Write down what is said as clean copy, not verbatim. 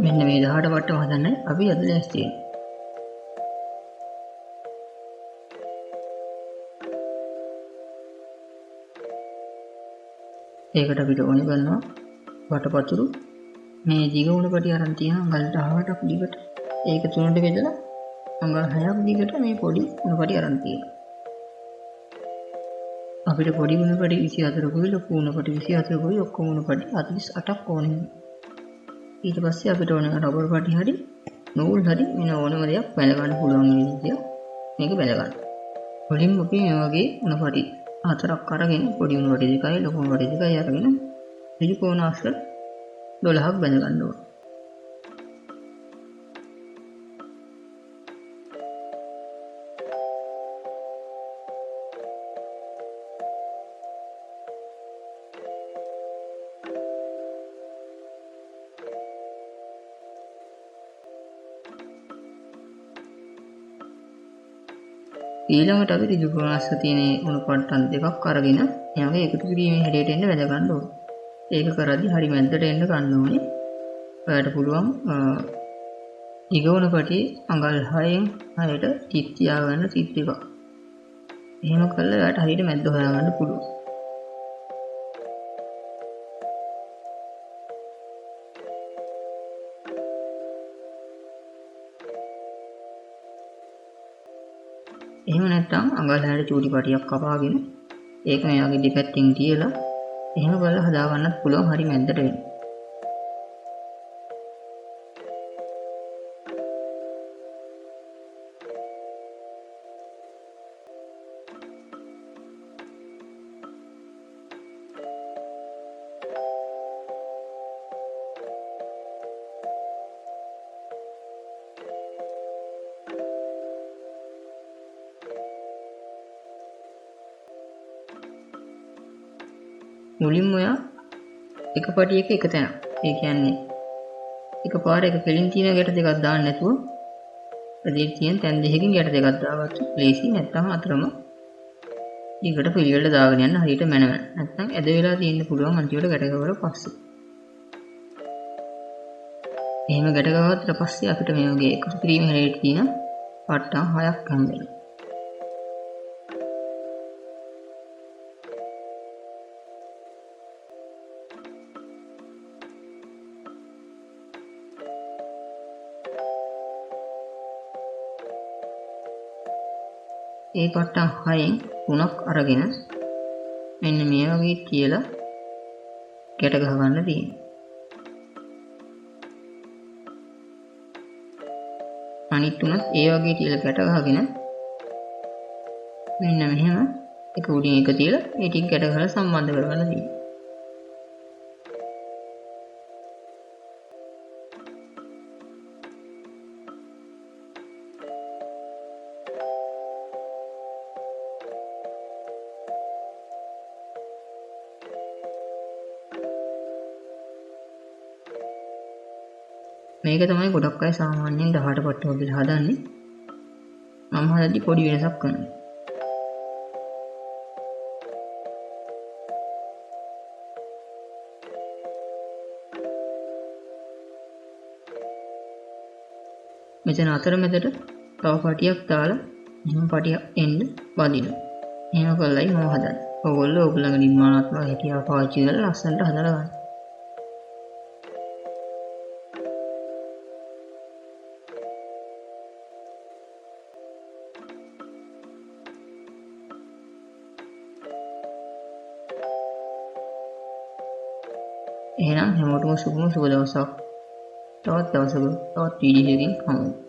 මෙන්න මේ 18 වට්ටම හදන්න අපි අද ලෑස්ති වෙනවා. ඒකට අපිට ඕනේ කරනවා වටපතුරු මේ දිග උණපටි අරන් තියෙන අඟල් 18ක් දිගට ඒක තුනට බෙදලා අඟල් 6ක් දිගට මේ පොඩි උණපටි අරන් තියෙනවා. අපිට පොඩි උණපටි 24කුයි ලොකු උණපටි 24කුයි ඔක්කොම උණපටි 48ක් ඕනේ. ඊට පස්සේ අපිට ඕන රබර් පටි හරි නූල් හරි වෙන ඕනම දෙයක් බැල ගන්න පුළුවන් විදිය මේක බැල ගන්න. මුලින්ම අපි මේ වගේ උණපටි හතරක් අරගෙන පොඩි උණපටි දෙකයි ලොකු උණපටි දෙකයි අරගෙන ඍජු කෝණාශ්‍ර 12ක් බැල ගන්න ඕන. ඊළඟට අපි ඍජු කෝණාශ්‍ර තියෙන උණපට්ටම් දෙකක් අරගෙන එයාගේ එකතු කිරීමේ හැඩයට එන්න වැද ගන්න ඕනේ. ඒක කරද්දී හරි මැද්දට එන්න ගන්න ඕනේ. ඔයාලට පුළුවන් දිග උණපටි අඟල් 6න් 6ට තිත් තියාගන්න තිත් දෙකක්. එහෙම කළා ඔයාලට හරියට මැද්ද හොයාගන්න පුළුවන්. එහෙම නැත්නම් අඟල් 6ට චූටි පටියක් කපාගෙන ඒක මෙයාගේ දෙපැත්තෙන් තියලා එහෙම කරලා හදා ගන්නත් පුළුවන් හරි මැද්දට වෙන්න. මුලින්ම ඔයා එක පටියක එක තැන. ඒ කියන්නේ එකපාර එක කෙලින් තියෙන ගැට දෙකක් දාන්න නැතුව ප්‍රදේශ තියෙන තැන් දෙකකින් ගැට දෙකක් දාගත්ත ප්ලේසි නැත්නම් අතරම ඊකට පිළිවෙලට දාගෙන යන්න හරියට මැනවන. නැත්නම් ඇද වෙලා තියෙන්න පුළුවන් අන්තිමට ගැට ගවල පස්සේ. එහෙම ගැට ගවුවට පස්සේ අපිට මේ වගේ එකතු කිරීම හැරෙට තියෙන පට්ටම් 6ක් හම්බෙනවා. ඒ පට්ටම් 6න් 3ක් අරගෙන මෙන්න මේ වගේ කියලා ගැට ගහ ගන්න තියෙනවා. අනිත් තුනත් ඒ වගේ කියලා ගැට ගහගෙන මෙන්න මෙහෙම එක උඩින් එක තියලා ඒ ටික ගැට ගහලා සම්බන්ධ කරගන්න තියෙනවා. මේක තමයි ගොඩක් අය සාමාන්‍යයෙන් 18 පට්ටම කියලා හදන්නේ. මම හදද්දි පොඩි වෙනසක් කරනවා. මෙතන අතරමැදට තව පටියක් දාලා එහෙම පටියක් එන්න බඳිනවා. එහෙම කළායි මම හදන්නේ. ඔයගොල්ලෝ ඔයගොල්ලන්ගේ නිර්මාණාත්මක හැකියාව පාවිච්චි කරලා ලස්සනට හදලා ගන්න. එහෙනම් හැමෝටම සුබ දවසක්. තවත් දවසක තවත් වීඩියෝ එකකින් හමු.